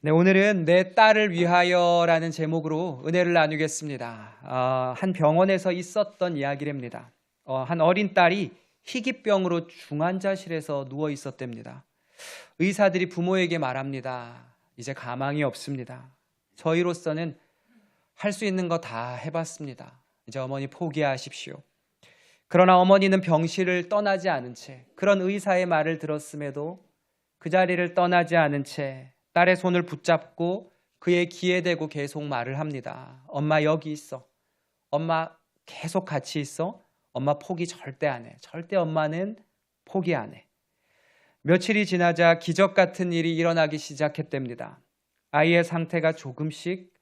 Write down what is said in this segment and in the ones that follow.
네, 오늘은 내 딸을 위하여라는 제목으로 은혜를 나누겠습니다. 한 병원에서 있었던 이야기랍니다. 한 어린 딸이 희귀병으로 중환자실에서 누워 있었답니다. 의사들이 부모에게 말합니다. 이제 가망이 없습니다. 저희로서는 할 수 있는 거 다 해봤습니다. 이제 어머니 포기하십시오. 그러나 어머니는 병실을 떠나지 않은 채 그런 의사의 말을 들었음에도 그 자리를 떠나지 않은 채 딸의 손을 붙잡고 그의 귀에 대고 계속 말을 합니다. 엄마 여기 있어. 엄마 계속 같이 있어. 엄마 포기 절대 안 해. 절대 엄마는 포기 안 해. 며칠이 지나자 기적 같은 일이 일어나기 시작했답니다. 아이의 상태가 조금씩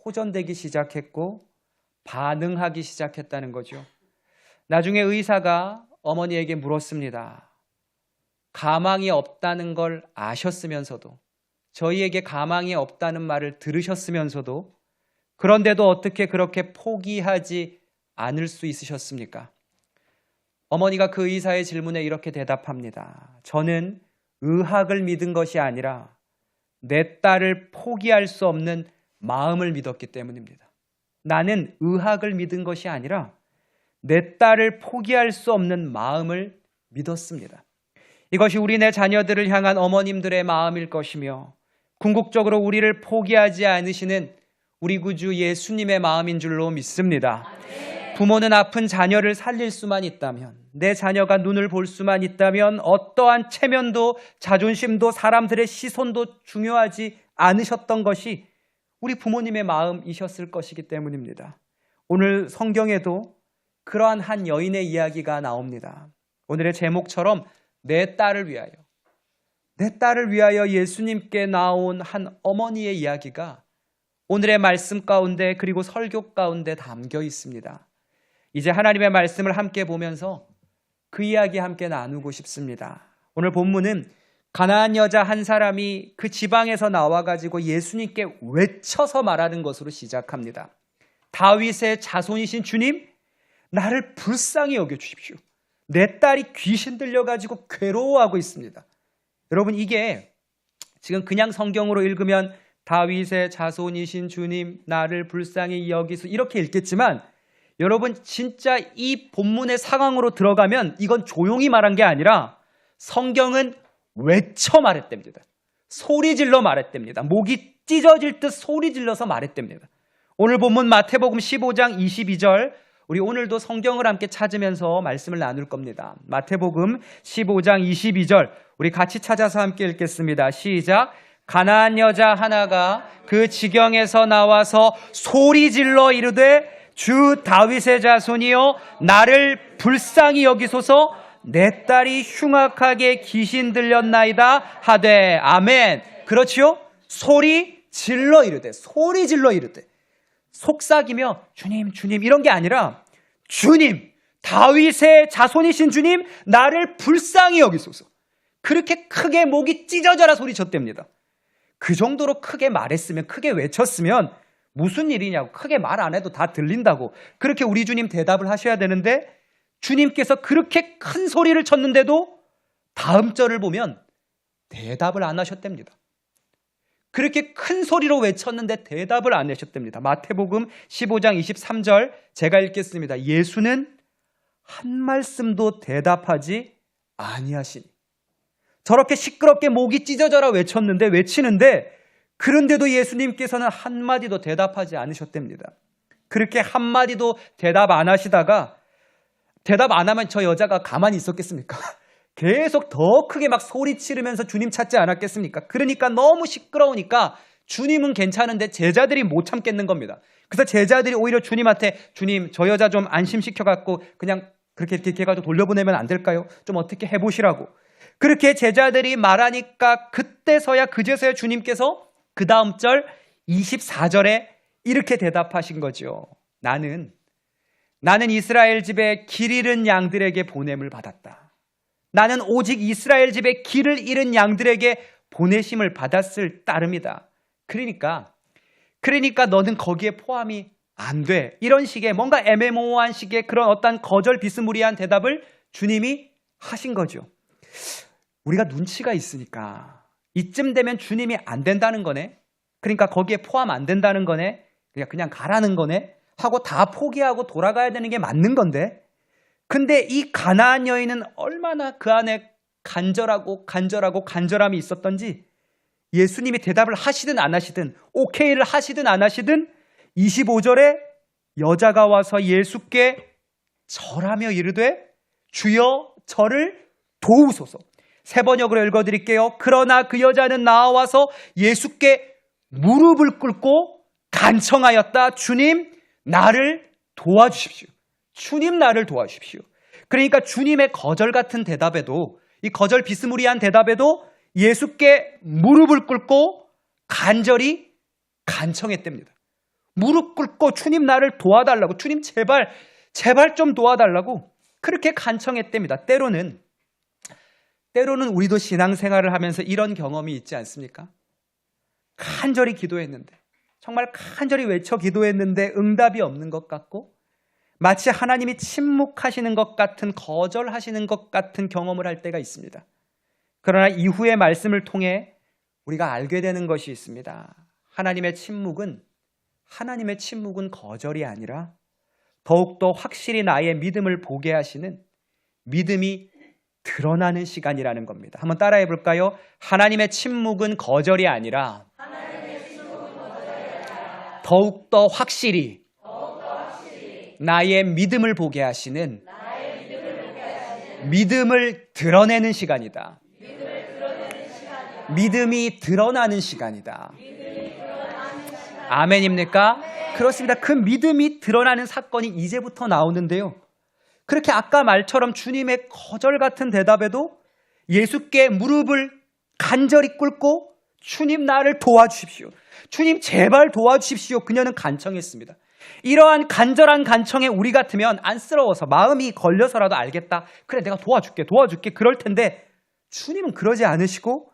호전되기 시작했고 반응하기 시작했다는 거죠. 나중에 의사가 어머니에게 물었습니다. 가망이 없다는 걸 아셨으면서도, 저희에게 가망이 없다는 말을 들으셨으면서도, 그런데도 어떻게 그렇게 포기하지 않을 수 있으셨습니까? 어머니가 그 의사의 질문에 이렇게 대답합니다. 저는 의학을 믿은 것이 아니라 내 딸을 포기할 수 없는 마음을 믿었기 때문입니다. 나는 의학을 믿은 것이 아니라 내 딸을 포기할 수 없는 마음을 믿었습니다. 이것이 우리 내 자녀들을 향한 어머님들의 마음일 것이며 궁극적으로 우리를 포기하지 않으시는 우리 구주 예수님의 마음인 줄로 믿습니다. 부모는 아픈 자녀를 살릴 수만 있다면, 내 자녀가 눈을 볼 수만 있다면 어떠한 체면도 자존심도 사람들의 시선도 중요하지 않으셨던 것이 우리 부모님의 마음이셨을 것이기 때문입니다. 오늘 성경에도 그러한 한 여인의 이야기가 나옵니다. 오늘의 제목처럼 내 딸을 위하여 예수님께 나온 한 어머니의 이야기가 오늘의 말씀 가운데 그리고 설교 가운데 담겨 있습니다. 이제 하나님의 말씀을 함께 보면서 그 이야기 함께 나누고 싶습니다. 오늘 본문은 가나안 여자 한 사람이 그 지방에서 나와가지고 예수님께 외쳐서 말하는 것으로 시작합니다. 다윗의 자손이신 주님, 나를 불쌍히 여겨주십시오. 내 딸이 귀신 들려가지고 괴로워하고 있습니다. 여러분, 이게 지금 그냥 성경으로 읽으면 다윗의 자손이신 주님, 나를 불쌍히 여기소 이렇게 읽겠지만 여러분 진짜 이 본문의 상황으로 들어가면 이건 조용히 말한 게 아니라 성경은 외쳐 말했답니다. 소리 질러 말했답니다. 목이 찢어질 듯 소리 질러서 말했답니다. 오늘 본문 마태복음 15장 22절, 우리 오늘도 성경을 함께 찾으면서 말씀을 나눌 겁니다. 마태복음 15장 22절, 우리 같이 찾아서 함께 읽겠습니다. 시작. 가나안 여자 하나가 그 지경에서 나와서 소리 질러 이르되 주 다윗의 자손이여 나를 불쌍히 여기소서 내 딸이 흉악하게 귀신 들렸나이다 하되 아멘. 그렇지요? 소리 질러 이르되 속삭이며 주님 이런 게 아니라 주님, 다윗의 자손이신 주님, 나를 불쌍히 여기소서. 그렇게 크게 목이 찢어져라 소리쳤답니다. 그 정도로 크게 말했으면, 크게 외쳤으면 무슨 일이냐고, 크게 말 안 해도 다 들린다고 그렇게 우리 주님 대답을 하셔야 되는데 주님께서 그렇게 큰 소리를 쳤는데도 다음 절을 보면 대답을 안 하셨답니다. 그렇게 큰 소리로 외쳤는데 대답을 안 하셨답니다. 마태복음 15장 23절 제가 읽겠습니다. 예수는 한 말씀도 대답하지 아니하시니. 저렇게 시끄럽게 목이 찢어져라 외치는데 그런데도 예수님께서는 한마디도 대답하지 않으셨답니다. 그렇게 한마디도 대답 안 하시다가 대답 안 하면 저 여자가 가만히 있었겠습니까? 계속 더 크게 막 소리 지르면서 주님 찾지 않았겠습니까? 그러니까 너무 시끄러우니까 주님은 괜찮은데 제자들이 못 참겠는 겁니다. 그래서 제자들이 오히려 주님한테 주님 저 여자 좀 안심시켜갖고 그냥 그렇게 해가지고 돌려보내면 안 될까요? 좀 어떻게 해보시라고. 그렇게 제자들이 말하니까 그제서야 주님께서 그 다음 절 24절에 이렇게 대답하신 거죠. 나는 이스라엘 집에 길 잃은 양들에게 보냄을 받았다. 나는 오직 이스라엘 집에 길을 잃은 양들에게 보내심을 받았을 따름이다. 그러니까 너는 거기에 포함이 안 돼. 이런 식의 뭔가 애매모호한 식의 그런 어떤 거절 비스무리한 대답을 주님이 하신 거죠. 우리가 눈치가 있으니까 이쯤 되면 주님이 안 된다는 거네. 그러니까 거기에 포함 안 된다는 거네. 그냥 가라는 거네. 하고 다 포기하고 돌아가야 되는 게 맞는 건데. 근데 이 가나안 여인은 얼마나 그 안에 간절함이 있었던지 예수님이 대답을 하시든 안 하시든, 오케이를 하시든 안 하시든 25절에 여자가 와서 예수께 절하며 이르되 주여 저를 도우소서. 세 번역으로 읽어드릴게요. 그러나 그 여자는 나와서 예수께 무릎을 꿇고 간청하였다. 주님 나를 도와주십시오. 주님 나를 도와주십시오. 그러니까 주님의 거절 같은 대답에도, 이 거절 비스무리한 대답에도 예수께 무릎을 꿇고 간절히 간청했답니다. 무릎 꿇고 주님 나를 도와달라고, 주님 제발 좀 도와달라고 그렇게 간청했답니다. 때로는 우리도 신앙생활을 하면서 이런 경험이 있지 않습니까? 간절히 기도했는데, 정말 간절히 외쳐 기도했는데 응답이 없는 것 같고, 마치 하나님이 침묵하시는 것 같은, 거절하시는 것 같은 경험을 할 때가 있습니다. 그러나 이후의 말씀을 통해 우리가 알게 되는 것이 있습니다. 하나님의 침묵은 거절이 아니라 더욱더 확실히 나의 믿음을 보게 하시는, 믿음이 드러나는 시간이라는 겁니다. 한번 따라해 볼까요? 하나님의 침묵은 거절이 아니라 더욱더 확실히 나의 믿음을 보게 하시는, 믿음을 드러내는 시간이다. 믿음이 드러나는 시간이다. 아멘입니까? 그렇습니다. 그 믿음이 드러나는 사건이 이제부터 나오는데요. 그렇게 아까 말처럼 주님의 거절 같은 대답에도 예수께 무릎을 간절히 꿇고 주님 나를 도와주십시오. 주님 제발 도와주십시오. 그녀는 간청했습니다. 이러한 간절한 간청에 우리 같으면 안쓰러워서 마음이 걸려서라도 알겠다. 그래 내가 도와줄게 그럴 텐데 주님은 그러지 않으시고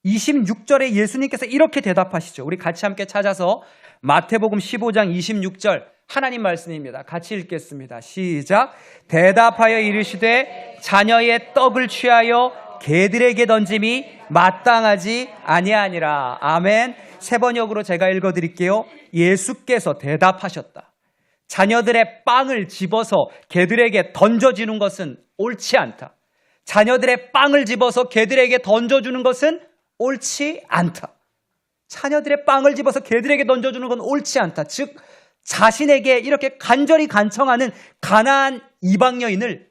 26절에 예수님께서 이렇게 대답하시죠. 우리 같이 함께 찾아서 마태복음 15장 26절 하나님 말씀입니다. 같이 읽겠습니다. 시작. 대답하여 이르시되 자녀의 떡을 취하여 개들에게 던짐이 마땅하지 아니하니라. 아멘. 세 번역으로 제가 읽어드릴게요. 예수께서 대답하셨다. 자녀들의 빵을 집어서 개들에게 던져주는 것은 옳지 않다. 자녀들의 빵을 집어서 개들에게 던져주는 것은 옳지 않다. 자녀들의 빵을 집어서 개들에게 던져주는 건 옳지 않다. 즉 자신에게 이렇게 간절히 간청하는 가나안 이방 여인을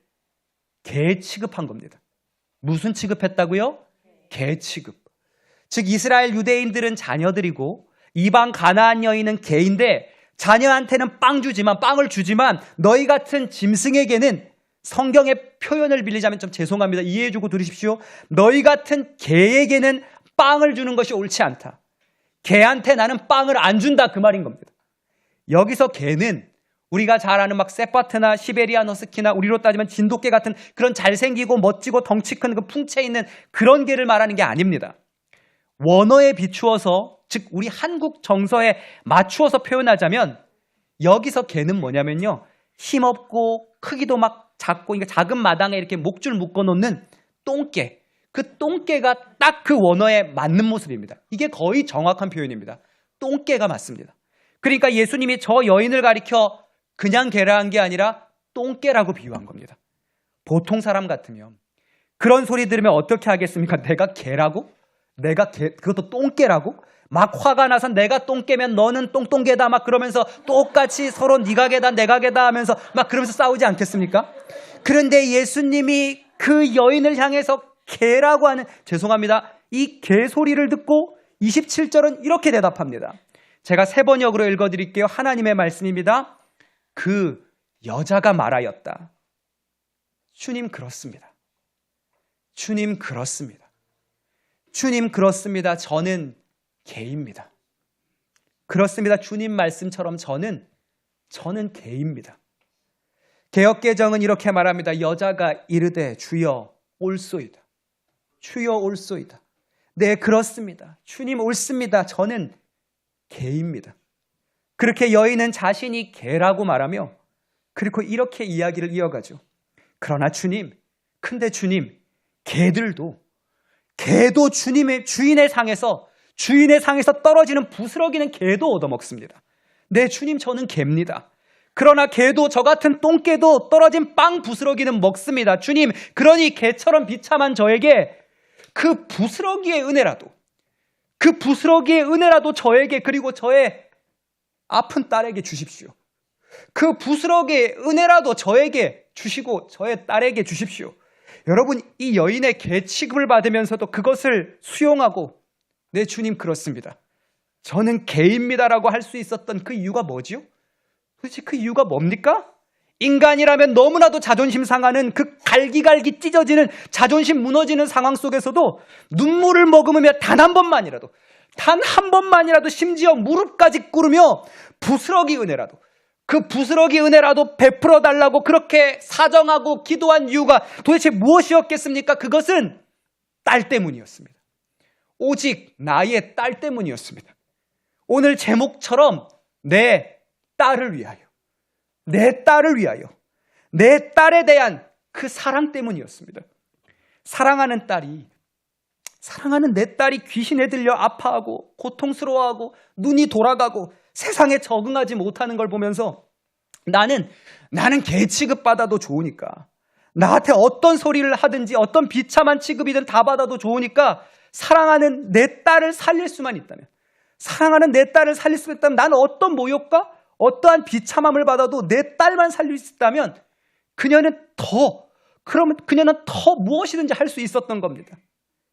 개 취급한 겁니다. 무슨 취급했다고요? 개 취급. 즉 이스라엘 유대인들은 자녀들이고 이방 가나안 여인은 개인데, 자녀한테는 빵을 주지만 너희 같은 짐승에게는, 성경의 표현을 빌리자면 좀 죄송합니다. 이해해주고 들으십시오. 너희 같은 개에게는 빵을 주는 것이 옳지 않다. 개한테 나는 빵을 안 준다, 그 말인 겁니다. 여기서 개는 우리가 잘 아는 막 세파트나 시베리안 허스키나 우리로 따지면 진돗개 같은 그런 잘생기고 멋지고 덩치 큰 그 풍채 있는 그런 개를 말하는 게 아닙니다. 원어에 비추어서, 즉 우리 한국 정서에 맞추어서 표현하자면 여기서 개는 뭐냐면요, 힘없고 크기도 막 작고, 그러니까 작은 마당에 이렇게 목줄 묶어놓는 똥개, 그 똥개가 딱 그 원어에 맞는 모습입니다. 이게 거의 정확한 표현입니다. 똥개가 맞습니다. 그러니까 예수님이 저 여인을 가리켜 그냥 개라 한 게 아니라 똥개라고 비유한 겁니다. 보통 사람 같으면 그런 소리 들으면 어떻게 하겠습니까? 내가 개라고? 내가 개, 그것도 똥개라고? 막 화가 나서 내가 똥개면 너는 똥똥개다 막 그러면서 똑같이 서로 네가 개다 내가 개다 하면서 막 그러면서 싸우지 않겠습니까? 그런데 예수님이 그 여인을 향해서 개라고 하는, 죄송합니다, 이 개 소리를 듣고 27절은 이렇게 대답합니다. 제가 세 번역으로 읽어드릴게요. 하나님의 말씀입니다. 그 여자가 말하였다. 주님 그렇습니다. 주님 그렇습니다. 주님 그렇습니다. 저는 개입니다. 그렇습니다. 주님 말씀처럼 저는 개입니다. 개역개정은 이렇게 말합니다. 여자가 이르되 주여 올소이다. 주여 올소이다. 네, 그렇습니다. 주님 옳습니다. 저는 개입니다. 그렇게 여인은 자신이 개라고 말하며 그리고 이렇게 이야기를 이어가죠. 그러나 주님, 근데 주님, 개들도 개도 주인의 상에서 떨어지는 부스러기는 개도 얻어먹습니다. 네, 주님, 저는 개입니다. 그러나 개도, 저 같은 똥개도 떨어진 빵 부스러기는 먹습니다. 주님, 그러니 개처럼 비참한 저에게 그 부스러기의 은혜라도 저에게, 그리고 저의 아픈 딸에게 주십시오. 그 부스러기의 은혜라도 저에게 주시고 저의 딸에게 주십시오. 여러분, 이 여인의 개 취급을 받으면서도 그것을 수용하고, 네, 주님, 그렇습니다. 저는 개입니다라고 할 수 있었던 그 이유가 뭐지요? 도대체 그 이유가 뭡니까? 인간이라면 너무나도 자존심 상하는, 그 갈기갈기 찢어지는, 자존심 무너지는 상황 속에서도 눈물을 머금으며 단 한 번만이라도 심지어 무릎까지 꿇으며 부스러기 은혜라도 베풀어 달라고 그렇게 사정하고 기도한 이유가 도대체 무엇이었겠습니까? 그것은 딸 때문이었습니다. 오직 나의 딸 때문이었습니다. 오늘 제목처럼 내 딸을 위하여, 내 딸에 대한 그 사랑 때문이었습니다. 사랑하는 내 딸이 귀신에 들려 아파하고 고통스러워하고 눈이 돌아가고 세상에 적응하지 못하는 걸 보면서 나는 개 취급받아도 좋으니까, 나한테 어떤 소리를 하든지 어떤 비참한 취급이든 다 받아도 좋으니까 사랑하는 내 딸을 살릴 수만 있다면, 나는 어떤 모욕과 어떠한 비참함을 받아도 내 딸만 살릴 수 있다면 그녀는 더 무엇이든지 할 수 있었던 겁니다.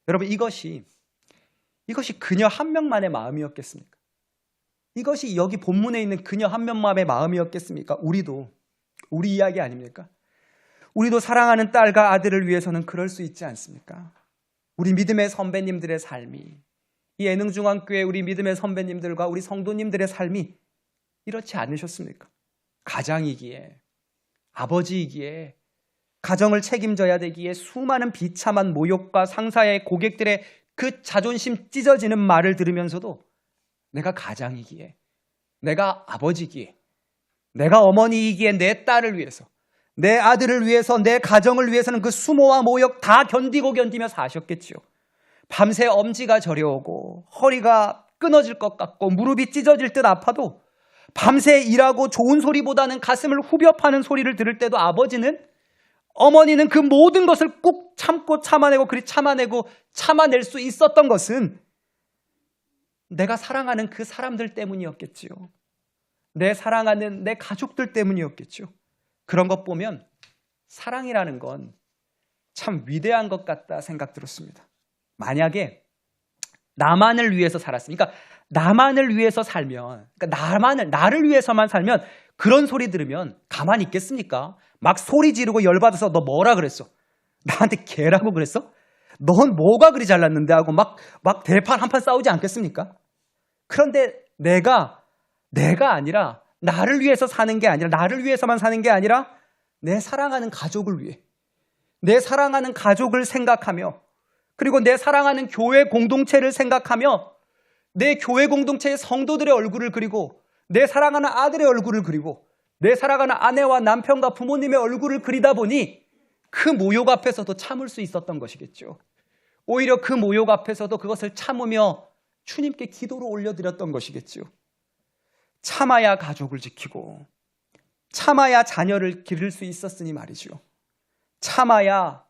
여러분, 이것이 그녀 한 명만의 마음이었겠습니까? 이것이 여기 본문에 있는 그녀 한 명만의 마음이었겠습니까? 우리 이야기 아닙니까? 우리도 사랑하는 딸과 아들을 위해서는 그럴 수 있지 않습니까? 우리 믿음의 선배님들의 삶이, 이 예능중앙교회 우리 믿음의 선배님들과 우리 성도님들의 삶이 이렇지 않으셨습니까? 가장이기에, 아버지이기에, 가정을 책임져야 되기에 수많은 비참한 모욕과 상사의 고객들의 그 자존심 찢어지는 말을 들으면서도 내가 가장이기에, 내가 아버지이기에, 내가 어머니이기에 내 딸을 위해서, 내 아들을 위해서, 내 가정을 위해서는 그 수모와 모욕 다 견디며 사셨겠지요. 밤새 엄지가 저려오고 허리가 끊어질 것 같고 무릎이 찢어질 듯 아파도 밤새 일하고 좋은 소리보다는 가슴을 후벼 파는 소리를 들을 때도 어머니는 그 모든 것을 꾹 참고 참아낼 수 있었던 것은 내가 사랑하는 그 사람들 때문이었겠지요. 내 사랑하는 내 가족들 때문이었겠죠. 그런 것 보면 사랑이라는 건 참 위대한 것 같다 생각 들었습니다. 만약에 나만을 위해서 살았으니까, 나만을 위해서 살면, 나를 위해서만 살면 그런 소리 들으면 가만히 있겠습니까? 막 소리 지르고 열받아서 너 뭐라 그랬어? 나한테 개라고 그랬어? 넌 뭐가 그리 잘났는데 하고 막 대판 한판 싸우지 않겠습니까? 그런데 내가 아니라, 나를 위해서 사는 게 아니라, 나를 위해서만 사는 게 아니라 내 사랑하는 가족을 위해, 내 사랑하는 가족을 생각하며, 그리고 내 사랑하는 교회 공동체를 생각하며 내 교회 공동체의 성도들의 얼굴을 그리고 내 사랑하는 아들의 얼굴을 그리고 내 사랑하는 아내와 남편과 부모님의 얼굴을 그리다 보니 그 모욕 앞에서도 참을 수 있었던 것이겠죠. 오히려 그 모욕 앞에서도 그것을 참으며 주님께 기도로 올려드렸던 것이겠죠. 참아야 가족을 지키고 참아야 자녀를 기를 수 있었으니 말이죠. 참아야,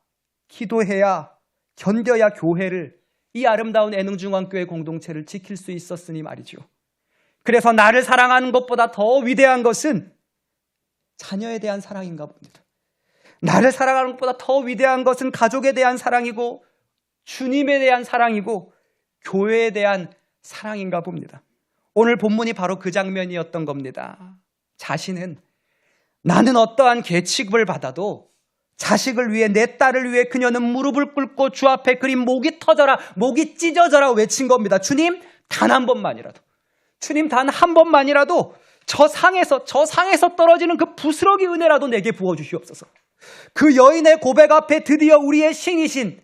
기도해야, 견뎌야 교회를, 이 아름다운 애능중앙교회 공동체를 지킬 수 있었으니 말이죠. 그래서 나를 사랑하는 것보다 더 위대한 것은 자녀에 대한 사랑인가 봅니다. 나를 사랑하는 것보다 더 위대한 것은 가족에 대한 사랑이고 주님에 대한 사랑이고 교회에 대한 사랑인가 봅니다. 오늘 본문이 바로 그 장면이었던 겁니다. 자신은, 나는 어떠한 계취급을 받아도 자식을 위해, 내 딸을 위해 그녀는 무릎을 꿇고 주 앞에 그린 목이 터져라, 목이 찢어져라 외친 겁니다. 주님, 단 한 번만이라도, 주님, 단 한 번만이라도 저 상에서 떨어지는 그 부스러기 은혜라도 내게 부어주시옵소서. 그 여인의 고백 앞에 드디어 우리의 신이신,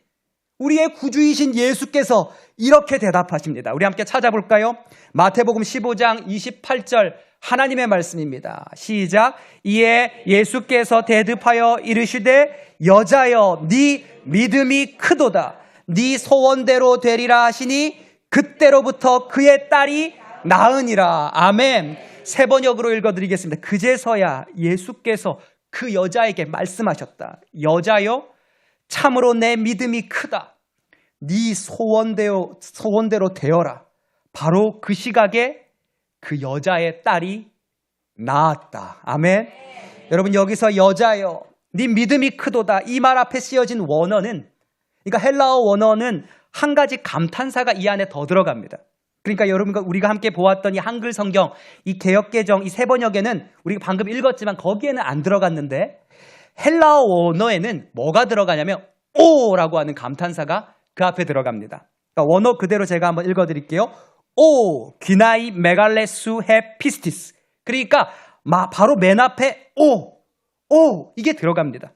우리의 구주이신 예수께서 이렇게 대답하십니다. 우리 함께 찾아볼까요? 마태복음 15장 28절 하나님의 말씀입니다. 시작. 이에 예수께서 대답하여 이르시되 여자여, 네 믿음이 크도다. 네 소원대로 되리라 하시니 그때로부터 그의 딸이 낳으니라. 아멘. 세 번역으로 읽어드리겠습니다. 그제서야 예수께서 그 여자에게 말씀하셨다. 여자여, 참으로 내 믿음이 크다. 네 소원대로 되어라. 바로 그 시각에 그 여자의 딸이 낳았다. 아멘. 여러분, 여기서 여자여, 네 믿음이 크도다. 이 말 앞에 쓰여진 원어는, 그러니까 헬라어 원어는 한 가지 감탄사가 이 안에 더 들어갑니다. 그러니까 여러분과 우리가 함께 보았던 이 한글 성경, 이 개역개정, 이 세 번역에는 우리가 방금 읽었지만 거기에는 안 들어갔는데 헬라어 원어에는 뭐가 들어가냐면 오라고 하는 감탄사가 그 앞에 들어갑니다. 그러니까 원어 그대로 제가 한번 읽어드릴게요. 오, 귀나이 메갈레수 헤 피스티스. 그러니까 바로 맨 앞에 오 이게 들어갑니다.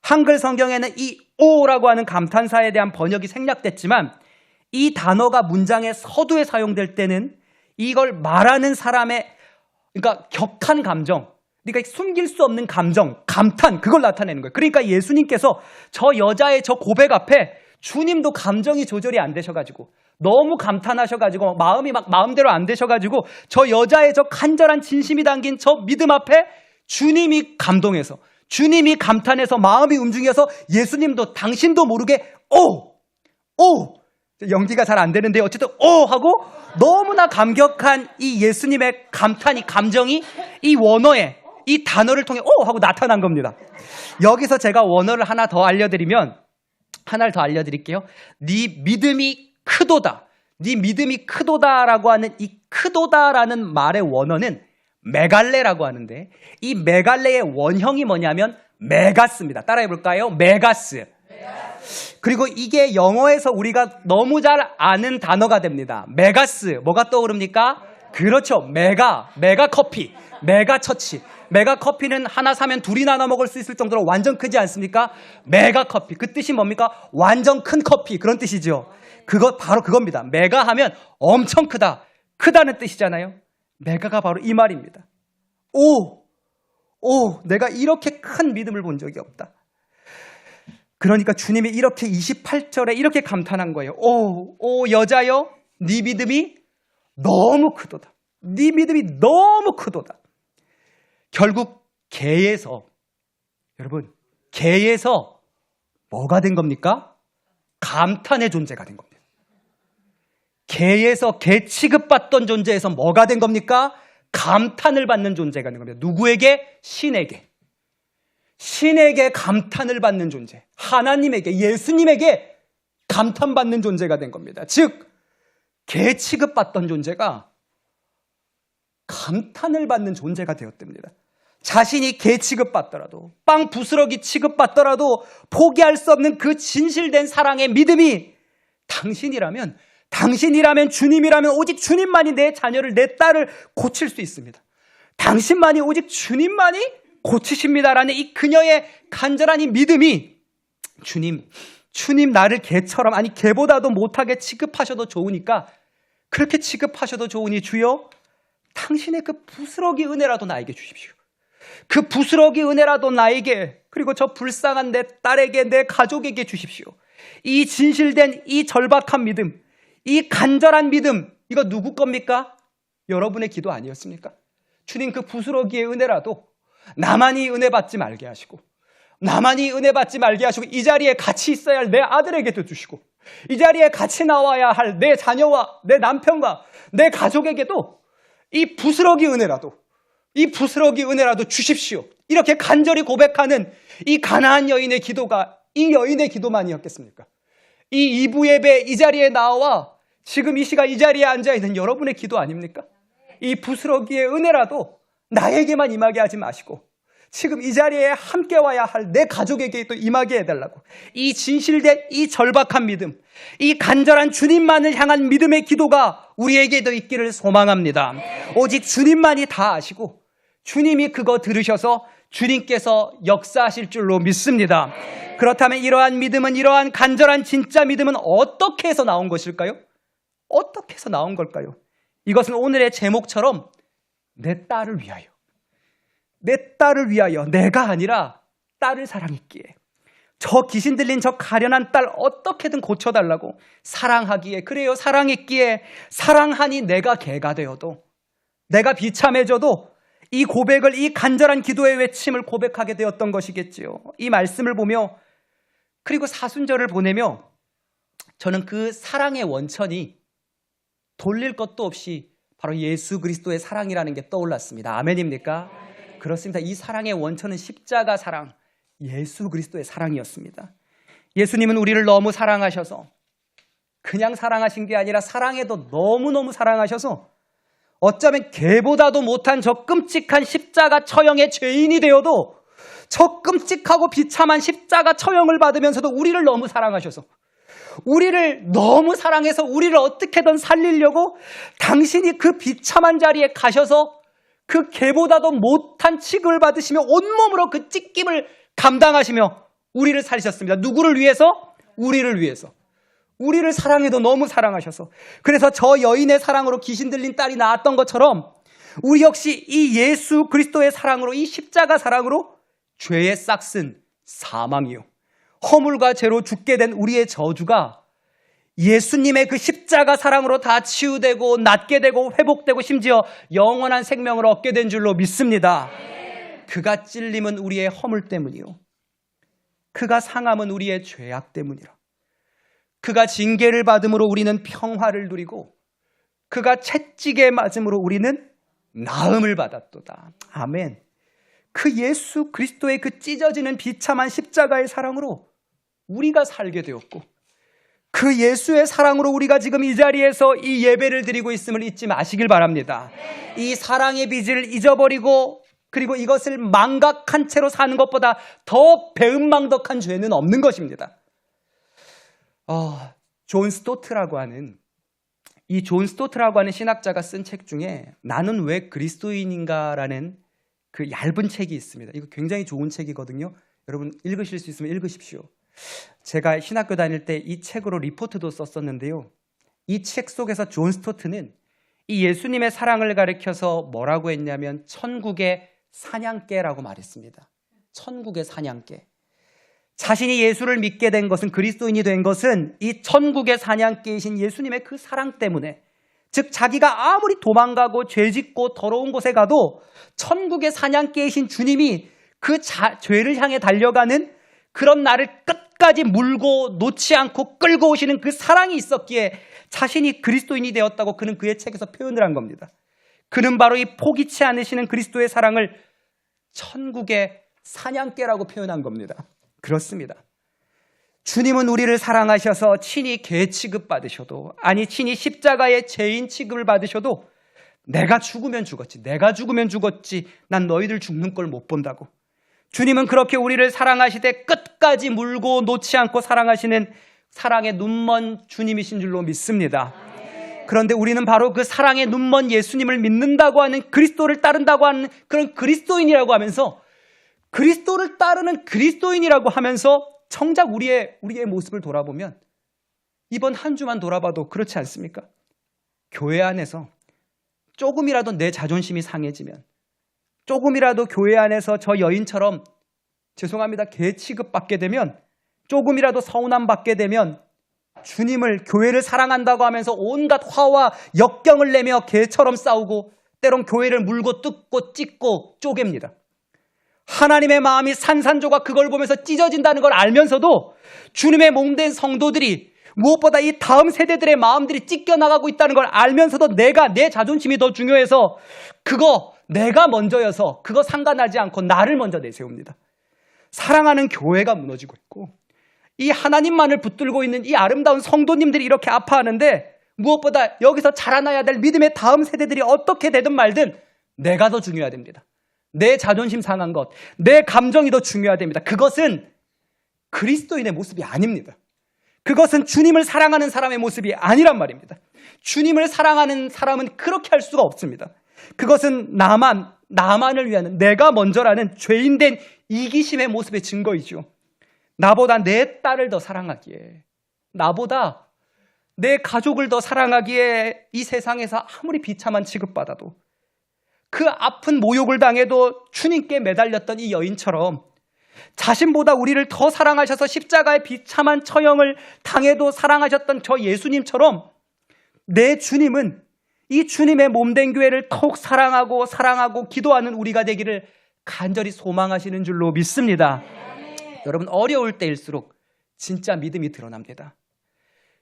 한글 성경에는 이 오라고 하는 감탄사에 대한 번역이 생략됐지만 이 단어가 문장의 서두에 사용될 때는 이걸 말하는 사람의, 그러니까 격한 감정, 그러니까 숨길 수 없는 감정, 감탄, 그걸 나타내는 거예요. 그러니까 예수님께서 저 여자의 저 고백 앞에 주님도 감정이 조절이 안 되셔가지고 너무 감탄하셔가지고 마음이 막 마음대로 안 되셔가지고 저 여자의 저 간절한 진심이 담긴 저 믿음 앞에 주님이 감동해서, 주님이 감탄해서 마음이 움직여서 예수님도 당신도 모르게 오 연기가 잘 안 되는데 어쨌든 하고 너무나 감격한 이 예수님의 감탄이, 감정이 이 원어에, 이 단어를 통해 하고 나타난 겁니다. 여기서 제가 원어를 하나를 더 알려드릴게요. 네 믿음이 크도다. 네 믿음이 크도다라고 하는 이 크도다라는 말의 원어는 메갈레라고 하는데, 이 메갈레의 원형이 뭐냐면 메가스입니다. 따라해 볼까요? 메가스. 그리고 이게 영어에서 우리가 너무 잘 아는 단어가 됩니다. 메가스. 뭐가 떠오릅니까? 그렇죠. 메가 커피, 메가 처치. 메가 커피는 하나 사면 둘이 나눠 먹을 수 있을 정도로 완전 크지 않습니까? 메가 커피. 그 뜻이 뭡니까? 완전 큰 커피. 그런 뜻이죠. 바로 그겁니다. 메가 하면 엄청 크다. 크다는 뜻이잖아요. 메가가 바로 이 말입니다. 내가 이렇게 큰 믿음을 본 적이 없다. 그러니까 주님이 이렇게 28절에 이렇게 감탄한 거예요. 여자여, 네 믿음이 너무 크도다. 네 믿음이 너무 크도다. 결국 여러분, 개에서 뭐가 된 겁니까? 감탄의 존재가 된 겁니다. 개에서 개 취급받던 존재에서 뭐가 된 겁니까? 감탄을 받는 존재가 된 겁니다. 누구에게? 신에게 감탄을 받는 존재. 하나님에게, 예수님에게 감탄받는 존재가 된 겁니다. 즉, 개 취급받던 존재가 감탄을 받는 존재가 되었답니다. 자신이 개 취급받더라도, 빵 부스러기 취급받더라도 포기할 수 없는 그 진실된 사랑의 믿음이 당신이라면, 주님이라면 오직 주님만이 내 자녀를, 내 딸을 고칠 수 있습니다. 당신만이, 오직 주님만이 고치십니다라는 이 그녀의 간절한 이 믿음이 주님 나를 개처럼, 아니 개보다도 못하게 취급하셔도 좋으니까, 그렇게 취급하셔도 좋으니 주여 당신의 그 부스러기 은혜라도 나에게 주십시오. 그 부스러기 은혜라도 나에게, 그리고 저 불쌍한 내 딸에게, 내 가족에게 주십시오. 이 진실된 이 절박한 믿음, 이 간절한 믿음, 이거 누구 겁니까? 여러분의 기도 아니었습니까? 주님, 그 부스러기의 은혜라도 나만이 은혜 받지 말게 하시고, 이 자리에 같이 있어야 할 내 아들에게도 주시고, 이 자리에 같이 나와야 할 내 자녀와 내 남편과 내 가족에게도 이 부스러기 은혜라도 주십시오. 이렇게 간절히 고백하는 이 가나안 여인의 기도가 이 여인의 기도만이었겠습니까? 이 이부 예배 이 자리에 나와 지금 이 시간 이 자리에 앉아있는 여러분의 기도 아닙니까? 이 부스러기의 은혜라도 나에게만 임하게 하지 마시고 지금 이 자리에 함께 와야 할 내 가족에게 또 임하게 해달라고, 이 진실된 이 절박한 믿음, 이 간절한 주님만을 향한 믿음의 기도가 우리에게도 있기를 소망합니다. 오직 주님만이 다 아시고 주님이 그거 들으셔서 주님께서 역사하실 줄로 믿습니다. 그렇다면 이러한 믿음은, 이러한 간절한 진짜 믿음은 어떻게 해서 나온 것일까요? 어떻게 해서 나온 걸까요? 이것은 오늘의 제목처럼 내 딸을 위하여, 내가 아니라 딸을 사랑했기에, 저 귀신 들린 저 가련한 딸 어떻게든 고쳐달라고 사랑하기에, 그래요, 사랑했기에, 사랑하니 내가 개가 되어도, 내가 비참해져도 이 고백을, 이 간절한 기도의 외침을 고백하게 되었던 것이겠지요. 이 말씀을 보며, 그리고 사순절을 보내며 저는 그 사랑의 원천이 돌릴 것도 없이 바로 예수 그리스도의 사랑이라는 게 떠올랐습니다. 아멘입니까? 그렇습니다. 이 사랑의 원천은 십자가 사랑, 예수 그리스도의 사랑이었습니다. 예수님은 우리를 너무 사랑하셔서, 그냥 사랑하신 게 아니라 사랑해도 너무너무 사랑하셔서 어쩌면 개보다도 못한 저 끔찍한 십자가 처형의 죄인이 되어도 저 끔찍하고 비참한 십자가 처형을 받으면서도 우리를 너무 사랑하셔서, 우리를 너무 사랑해서 우리를 어떻게든 살리려고 당신이 그 비참한 자리에 가셔서 그 개보다도 못한 취급을 받으시며 온몸으로 그 찢김을 감당하시며 우리를 살리셨습니다. 누구를 위해서? 우리를 위해서. 우리를 사랑해도 너무 사랑하셔서. 그래서 저 여인의 사랑으로 귀신 들린 딸이 나았던 것처럼 우리 역시 이 예수 그리스도의 사랑으로, 이 십자가 사랑으로 죄의 싹슨 사망이요, 허물과 죄로 죽게 된 우리의 저주가 예수님의 그 십자가 사랑으로 다 치유되고 낫게 되고 회복되고 심지어 영원한 생명을 얻게 된 줄로 믿습니다. 그가 찔림은 우리의 허물 때문이요, 그가 상함은 우리의 죄악 때문이라. 그가 징계를 받음으로 우리는 평화를 누리고 그가 채찍에 맞음으로 우리는 나음을 받았도다. 아멘. 그 예수 그리스도의 그 찢어지는 비참한 십자가의 사랑으로 우리가 살게 되었고, 그 예수의 사랑으로 우리가 지금 이 자리에서 이 예배를 드리고 있음을 잊지 마시길 바랍니다. 이 사랑의 빚을 잊어버리고 그리고 이것을 망각한 채로 사는 것보다 더 배은망덕한 죄는 없는 것입니다. 존 스토트라고 하는 신학자가 쓴 책 중에 나는 왜 그리스도인인가라는 그 얇은 책이 있습니다. 이거 굉장히 좋은 책이거든요. 여러분 읽으실 수 있으면 읽으십시오. 제가 신학교 다닐 때 이 책으로 리포트도 썼었는데요. 이 책 속에서 존 스토트는 이 예수님의 사랑을 가리켜서 뭐라고 했냐면 천국의 사냥개라고 말했습니다. 천국의 사냥개. 자신이 예수를 믿게 된 것은, 그리스도인이 된 것은 이 천국의 사냥개이신 예수님의 그 사랑 때문에, 즉 자기가 아무리 도망가고 죄짓고 더러운 곳에 가도 천국의 사냥개이신 주님이 그 죄를 향해 달려가는 그런 나를 끝까지 물고 놓지 않고 끌고 오시는 그 사랑이 있었기에 자신이 그리스도인이 되었다고 그는 그의 책에서 표현을 한 겁니다. 그는 바로 이 포기치 않으시는 그리스도의 사랑을 천국의 사냥개라고 표현한 겁니다. 그렇습니다. 주님은 우리를 사랑하셔서 친히 개 취급받으셔도, 아니 친히 십자가의 죄인 취급을 받으셔도 내가 죽으면 죽었지, 내가 죽으면 죽었지, 난 너희들 죽는 걸 못 본다고. 주님은 그렇게 우리를 사랑하시되 끝까지 물고 놓지 않고 사랑하시는 사랑의 눈먼 주님이신 줄로 믿습니다. 그런데 우리는 바로 그 사랑의 눈먼 예수님을 믿는다고 하는, 그리스도를 따른다고 하는 그런 그리스도인이라고 하면서, 그리스도를 따르는 그리스도인이라고 하면서 정작 우리의 모습을 돌아보면, 이번 한 주만 돌아봐도 그렇지 않습니까? 교회 안에서 조금이라도 내 자존심이 상해지면, 조금이라도 교회 안에서 저 여인처럼 죄송합니다, 개 취급받게 되면, 조금이라도 서운함 받게 되면 주님을, 교회를 사랑한다고 하면서 온갖 화와 역경을 내며 개처럼 싸우고 때론 교회를 물고 뜯고 찢고 쪼갭니다. 하나님의 마음이 산산조각 그걸 보면서 찢어진다는 걸 알면서도 주님의 몸된 성도들이 무엇보다 이 다음 세대들의 마음들이 찢겨나가고 있다는 걸 알면서도 내 자존심이 더 중요해서 그거 내가 먼저여서 그거 상관하지 않고 나를 먼저 내세웁니다. 사랑하는 교회가 무너지고 있고 이 하나님만을 붙들고 있는 이 아름다운 성도님들이 이렇게 아파하는데, 무엇보다 여기서 자라나야 될 믿음의 다음 세대들이 어떻게 되든 말든 내가 더 중요해야 됩니다. 내 자존심 상한 것, 내 감정이 더 중요해야 됩니다. 그것은 그리스도인의 모습이 아닙니다. 그것은 주님을 사랑하는 사람의 모습이 아니란 말입니다. 주님을 사랑하는 사람은 그렇게 할 수가 없습니다. 그것은 나만을 위한, 내가 먼저라는 죄인된 이기심의 모습의 증거이죠. 나보다 내 딸을 더 사랑하기에, 나보다 내 가족을 더 사랑하기에 이 세상에서 아무리 비참한 취급받아도, 그 아픈 모욕을 당해도 주님께 매달렸던 이 여인처럼 자신보다 우리를 더 사랑하셔서 십자가의 비참한 처형을 당해도 사랑하셨던 저 예수님처럼 내 주님은 이 주님의 몸된 교회를 더욱 사랑하고 기도하는 우리가 되기를 간절히 소망하시는 줄로 믿습니다. 여러분, 어려울 때일수록 진짜 믿음이 드러납니다.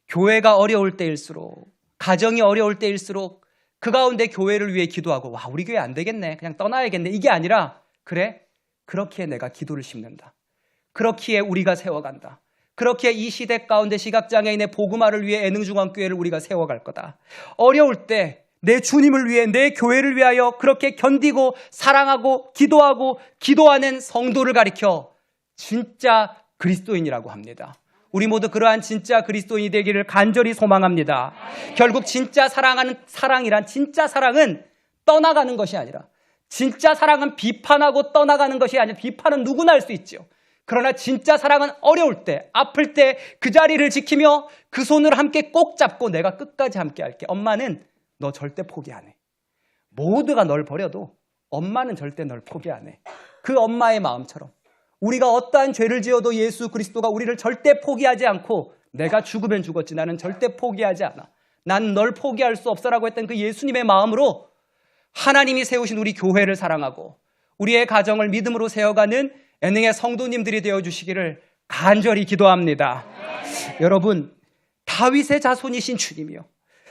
교회가 어려울 때일수록, 가정이 어려울 때일수록 그 가운데 교회를 위해 기도하고, 와, 우리 교회 안 되겠네, 그냥 떠나야겠네, 이게 아니라, 그래, 그렇기에 내가 기도를 심는다, 그렇기에 우리가 세워간다, 그렇기에 이 시대 가운데 시각장애인의 복음화를 위해 애능중앙교회를 우리가 세워갈 거다. 어려울 때 내 주님을 위해, 내 교회를 위하여 그렇게 견디고 사랑하고 기도하는 성도를 가리켜 진짜 그리스도인이라고 합니다. 우리 모두 그러한 진짜 그리스도인이 되기를 간절히 소망합니다. 결국 진짜 진짜 사랑은 떠나가는 것이 아니라, 진짜 사랑은 비판하고 떠나가는 것이 아니라, 비판은 누구나 할 수 있죠. 그러나 진짜 사랑은 어려울 때, 아플 때 그 자리를 지키며 그 손을 함께 꼭 잡고 내가 끝까지 함께 할게. 엄마는 너 절대 포기 안 해. 모두가 널 버려도 엄마는 절대 널 포기 안 해. 그 엄마의 마음처럼 우리가 어떠한 죄를 지어도 예수 그리스도가 우리를 절대 포기하지 않고, 내가 죽으면 죽었지 나는 절대 포기하지 않아, 난 널 포기할 수 없어라고 했던 그 예수님의 마음으로 하나님이 세우신 우리 교회를 사랑하고 우리의 가정을 믿음으로 세워가는 애능의 성도님들이 되어주시기를 간절히 기도합니다. 여러분, 다윗의 자손이신 주님이요,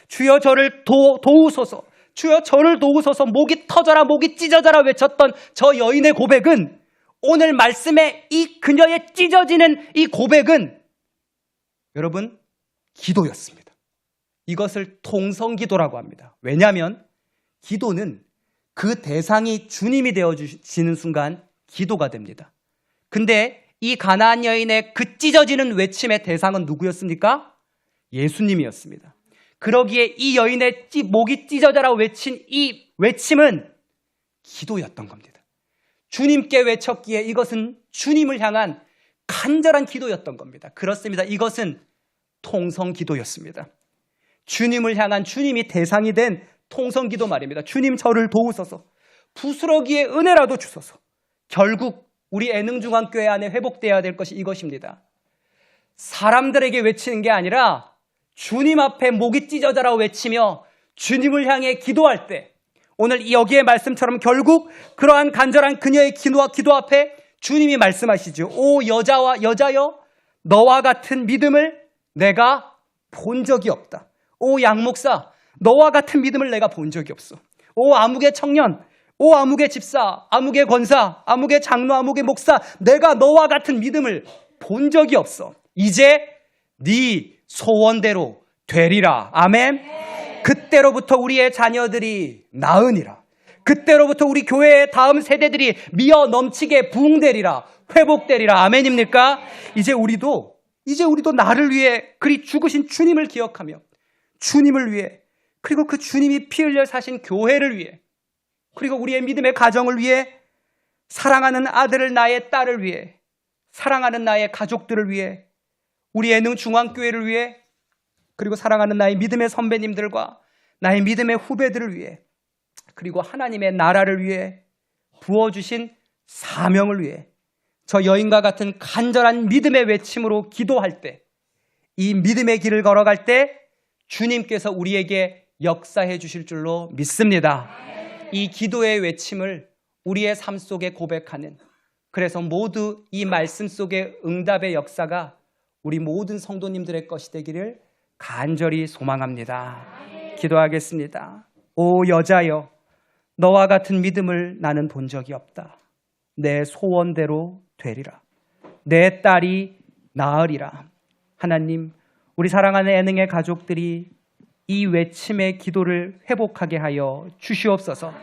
주여 저를 도우소서, 주여 저를 도우소서, 목이 터져라 목이 찢어져라 외쳤던 저 여인의 고백은, 오늘 말씀에 이 그녀의 찢어지는 이 고백은 여러분 기도였습니다. 이것을 통성기도라고 합니다. 왜냐하면 기도는 그 대상이 주님이 되어지는 순간 기도가 됩니다. 근데 이 가나안 여인의 그 찢어지는 외침의 대상은 누구였습니까? 예수님이었습니다. 그러기에 이 여인의 목이 찢어져라 외친 이 외침은 기도였던 겁니다. 주님께 외쳤기에 이것은 주님을 향한 간절한 기도였던 겁니다. 그렇습니다. 이것은 통성기도였습니다. 주님을 향한, 주님이 대상이 된 통성기도 말입니다. 주님 저를 도우소서, 부스러기의 은혜라도 주소서. 결국 우리 애능중앙교회 안에 회복되어야 될 것이 이것입니다. 사람들에게 외치는 게 아니라 주님 앞에 목이 찢어져라 외치며 주님을 향해 기도할 때, 오늘 여기의 말씀처럼 결국 그러한 간절한 그녀의 기도 앞에 주님이 말씀하시죠. 오 여자여, 너와 같은 믿음을 내가 본 적이 없다. 오 양목사, 너와 같은 믿음을 내가 본 적이 없어. 오 아무개 청년, 오 아무개 집사, 아무개 권사, 아무개 장로, 아무개 목사, 내가 너와 같은 믿음을 본 적이 없어. 이제 네 소원대로 되리라. 아멘. 그때로부터 우리의 자녀들이 나으니라. 그때로부터 우리 교회의 다음 세대들이 미어 넘치게 부흥되리라, 회복되리라. 아멘입니까? 이제 우리도 나를 위해 그리 죽으신 주님을 기억하며, 주님을 위해, 그리고 그 주님이 피 흘려 사신 교회를 위해, 그리고 우리의 믿음의 가정을 위해, 사랑하는 아들을, 나의 딸을 위해, 사랑하는 나의 가족들을 위해, 우리 애능중앙교회를 위해, 그리고 사랑하는 나의 믿음의 선배님들과 나의 믿음의 후배들을 위해, 그리고 하나님의 나라를 위해 부어주신 사명을 위해 저 여인과 같은 간절한 믿음의 외침으로 기도할 때, 이 믿음의 길을 걸어갈 때 주님께서 우리에게 역사해 주실 줄로 믿습니다. 이 기도의 외침을 우리의 삶 속에 고백하는, 그래서 모두 이 말씀 속의 응답의 역사가 우리 모든 성도님들의 것이 되기를 간절히 소망합니다. 기도하겠습니다. 오 여자여, 너와 같은 믿음을 나는 본 적이 없다. 내 소원대로 되리라. 내 딸이 나으리라. 하나님, 우리 사랑하는 애능의 가족들이 이 외침의 기도를 회복하게 하여 주시옵소서.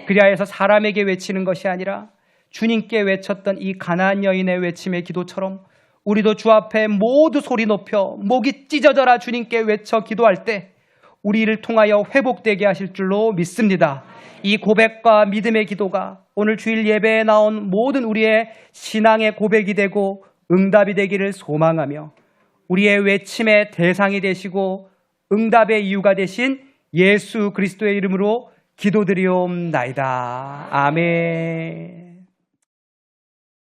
그리하여서 사람에게 외치는 것이 아니라 주님께 외쳤던 이 가나안 여인의 외침의 기도처럼 우리도 주 앞에 모두 소리 높여 목이 찢어져라 주님께 외쳐 기도할 때 우리를 통하여 회복되게 하실 줄로 믿습니다. 이 고백과 믿음의 기도가 오늘 주일 예배에 나온 모든 우리의 신앙의 고백이 되고 응답이 되기를 소망하며, 우리의 외침의 대상이 되시고 응답의 이유가 되신 예수 그리스도의 이름으로 기도드리옵나이다. 아멘.